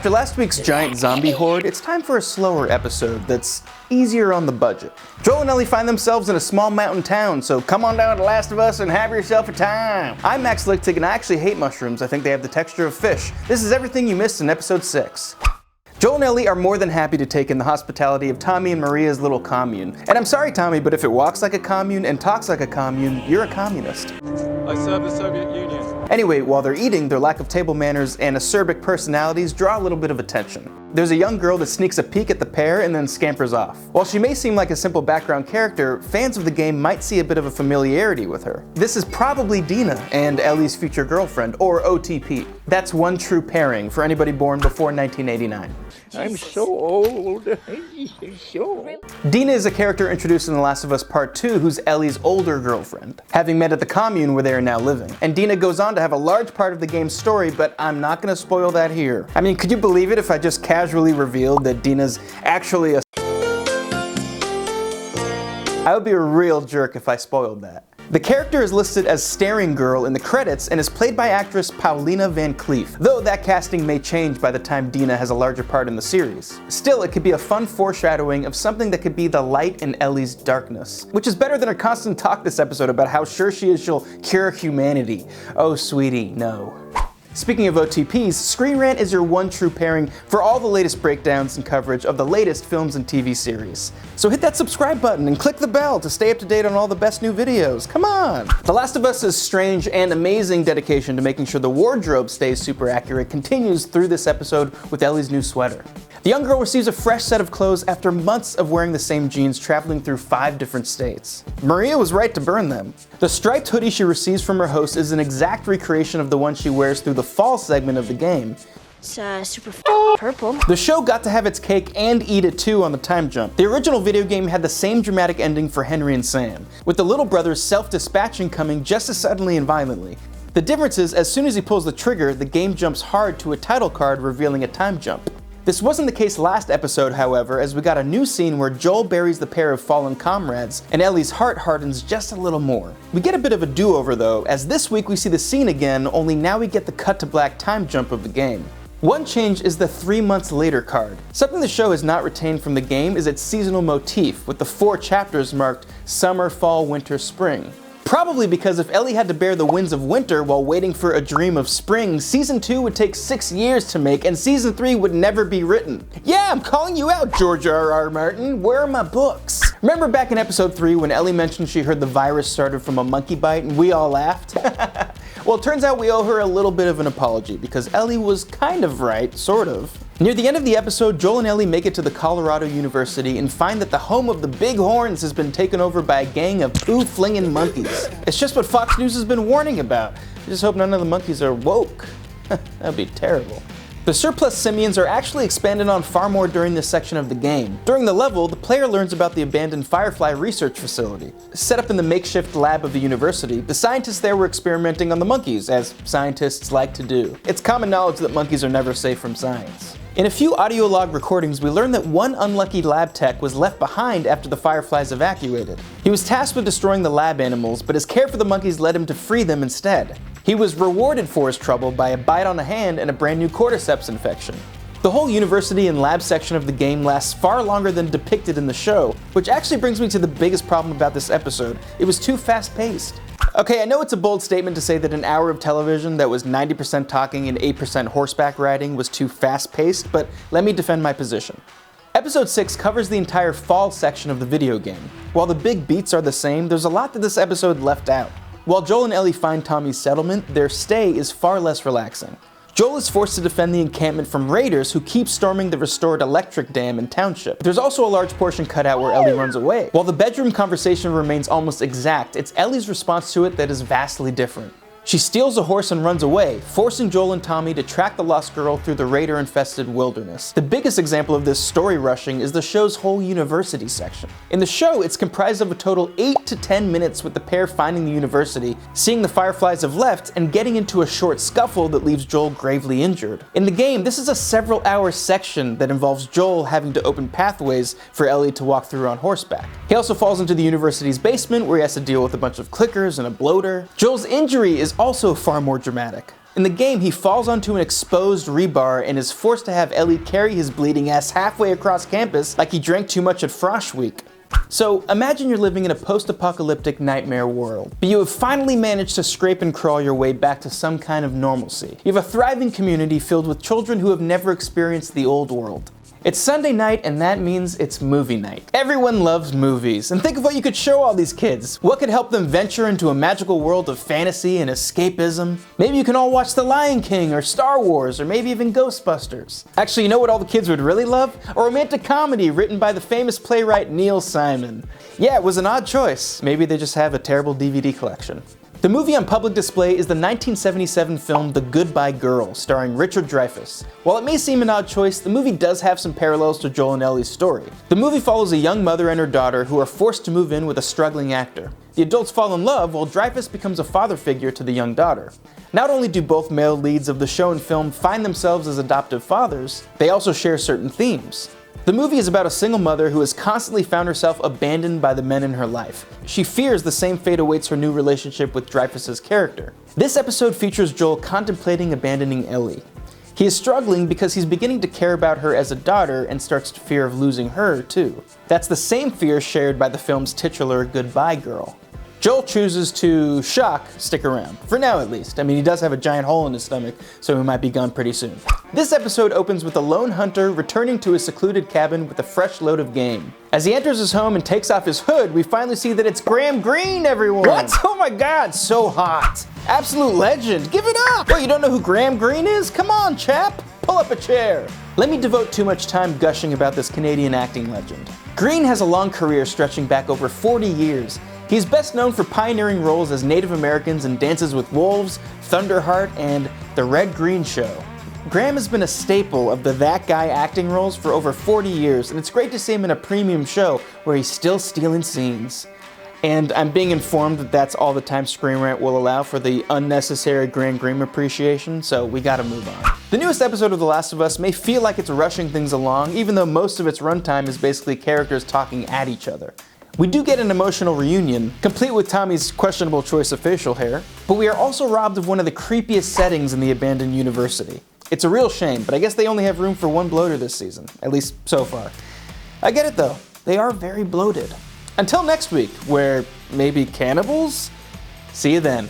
After last week's giant zombie horde, it's time for a slower episode that's easier on the budget. Joel and Ellie find themselves in a small mountain town, so come on down to Last of Us and have yourself a time. I'm Max Lichtig and I actually hate mushrooms. I think they have the texture of fish. This is everything you missed in episode 6. Joel and Ellie are more than happy to take in the hospitality of Tommy and Maria's little commune. And I'm sorry, Tommy, but if it walks like a commune and talks like a commune, you're a communist. I serve the Soviet Union. Anyway, while they're eating, their lack of table manners and acerbic personalities draw a little bit of attention. There's a young girl that sneaks a peek at the pair and then scampers off. While she may seem like a simple background character, fans of the game might see a bit of a familiarity with her. This is probably Dina and Ellie's future girlfriend, or OTP. That's one true pairing for anybody born before 1989. I'm so old. Dina is a character introduced in The Last of Us Part 2 who's Ellie's older girlfriend, having met at the commune where they are now living. And Dina goes on to have a large part of the game's story, but I'm not gonna spoil that here. I mean, could you believe it if I just casually revealed that Dina's actually a... I would be a real jerk if I spoiled that. The character is listed as Staring Girl in the credits and is played by actress Paulina Van Cleef, though that casting may change by the time Dina has a larger part in the series. Still, it could be a fun foreshadowing of something that could be the light in Ellie's darkness, which is better than her constant talk this episode about how sure she is she'll cure humanity. Oh sweetie, no. Speaking of OTPs, Screen Rant is your one true pairing for all the latest breakdowns and coverage of the latest films and TV series. So hit that subscribe button and click the bell to stay up to date on all the best new videos. Come on! The Last of Us' strange and amazing dedication to making sure the wardrobe stays super accurate continues through this episode with Ellie's new sweater. The young girl receives a fresh set of clothes after months of wearing the same jeans traveling through 5 different states. Maria was right to burn them. The striped hoodie she receives from her host is an exact recreation of the one she wears through the fall segment of the game. It's super purple. The show got to have its cake and eat it too on the time jump. The original video game had the same dramatic ending for Henry and Sam, with the little brother's self-dispatching coming just as suddenly and violently. The difference is, as soon as he pulls the trigger, the game jumps hard to a title card revealing a time jump. This wasn't the case last episode, however, as we got a new scene where Joel buries the pair of fallen comrades, and Ellie's heart hardens just a little more. We get a bit of a do-over though, as this week we see the scene again, only now we get the cut to black time jump of the game. One change is the 3 months later card. Something the show has not retained from the game is its seasonal motif, with the 4 chapters marked summer, fall, winter, spring. Probably because if Ellie had to bear the winds of winter while waiting for a dream of spring, Season 2 would take 6 years to make and Season 3 would never be written. Yeah, I'm calling you out, George R.R. Martin. Where are my books? Remember back in episode 3 when Ellie mentioned she heard the virus started from a monkey bite and we all laughed? Well, it turns out we owe her a little bit of an apology because Ellie was kind of right, sort of. Near the end of the episode, Joel and Ellie make it to the Colorado University and find that the home of the Big Horns has been taken over by a gang of poo-flinging monkeys. It's just what Fox News has been warning about. I just hope none of the monkeys are woke. That'd be terrible. The surplus simians are actually expanded on far more during this section of the game. During the level, the player learns about the abandoned Firefly research facility. Set up in the makeshift lab of the university, the scientists there were experimenting on the monkeys, as scientists like to do. It's common knowledge that monkeys are never safe from science. In a few audio log recordings, we learn that one unlucky lab tech was left behind after the Fireflies evacuated. He was tasked with destroying the lab animals, but his care for the monkeys led him to free them instead. He was rewarded for his trouble by a bite on the hand and a brand new cordyceps infection. The whole university and lab section of the game lasts far longer than depicted in the show, which actually brings me to the biggest problem about this episode. It was too fast-paced. Okay, I know it's a bold statement to say that an hour of television that was 90% talking and 8% horseback riding was too fast-paced, but let me defend my position. Episode 6 covers the entire fall section of the video game. While the big beats are the same, there's a lot that this episode left out. While Joel and Ellie find Tommy's settlement, their stay is far less relaxing. Joel is forced to defend the encampment from raiders who keep storming the restored electric dam and township. There's also a large portion cut out where Ellie runs away. While the bedroom conversation remains almost exact, it's Ellie's response to it that is vastly different. She steals a horse and runs away, forcing Joel and Tommy to track the lost girl through the raider-infested wilderness. The biggest example of this story rushing is the show's whole university section. In the show, it's comprised of a total 8 to 10 minutes with the pair finding the university, seeing the Fireflies have left, and getting into a short scuffle that leaves Joel gravely injured. In the game, this is a several-hour section that involves Joel having to open pathways for Ellie to walk through on horseback. He also falls into the university's basement where he has to deal with a bunch of clickers and a bloater. Joel's injury is also far more dramatic. In the game, he falls onto an exposed rebar and is forced to have Ellie carry his bleeding ass halfway across campus like he drank too much at Frosh Week. So imagine you're living in a post-apocalyptic nightmare world, but you have finally managed to scrape and crawl your way back to some kind of normalcy. You have a thriving community filled with children who have never experienced the old world. It's Sunday night, and that means it's movie night. Everyone loves movies, and think of what you could show all these kids. What could help them venture into a magical world of fantasy and escapism? Maybe you can all watch The Lion King, or Star Wars, or maybe even Ghostbusters. Actually, you know what all the kids would really love? A romantic comedy written by the famous playwright Neil Simon. Yeah, it was an odd choice. Maybe they just have a terrible DVD collection. The movie on public display is the 1977 film The Goodbye Girl, starring Richard Dreyfuss. While it may seem an odd choice, the movie does have some parallels to Joel and Ellie's story. The movie follows a young mother and her daughter who are forced to move in with a struggling actor. The adults fall in love while Dreyfuss becomes a father figure to the young daughter. Not only do both male leads of the show and film find themselves as adoptive fathers, they also share certain themes. The movie is about a single mother who has constantly found herself abandoned by the men in her life. She fears the same fate awaits her new relationship with Dreyfuss's character. This episode features Joel contemplating abandoning Ellie. He is struggling because he's beginning to care about her as a daughter and starts to fear of losing her too. That's the same fear shared by the film's titular Goodbye Girl. Joel chooses to stick around, for now at least. I mean, he does have a giant hole in his stomach, so he might be gone pretty soon. This episode opens with a lone hunter returning to his secluded cabin with a fresh load of game. As he enters his home and takes off his hood, we finally see that it's Greene, everyone! What? Oh my god, so hot! Absolute legend, give it up! What, you don't know who Greene is? Come on, chap! Pull up a chair! Let me devote too much time gushing about this Canadian acting legend. Greene has a long career stretching back over 40 years. He's best known for pioneering roles as Native Americans in Dances with Wolves, Thunderheart, and The Red Green Show. Graham has been a staple of the that guy acting roles for over 40 years, and it's great to see him in a premium show where he's still stealing scenes. And I'm being informed that that's all the time Screen Rant will allow for the unnecessary Greene appreciation, so we gotta move on. The newest episode of The Last of Us may feel like it's rushing things along, even though most of its runtime is basically characters talking at each other. We do get an emotional reunion, complete with Tommy's questionable choice of facial hair, but we are also robbed of one of the creepiest settings in the abandoned university. It's a real shame, but I guess they only have room for one bloater this season, at least so far. I get it though, they are very bloated. Until next week, where maybe cannibals? See you then.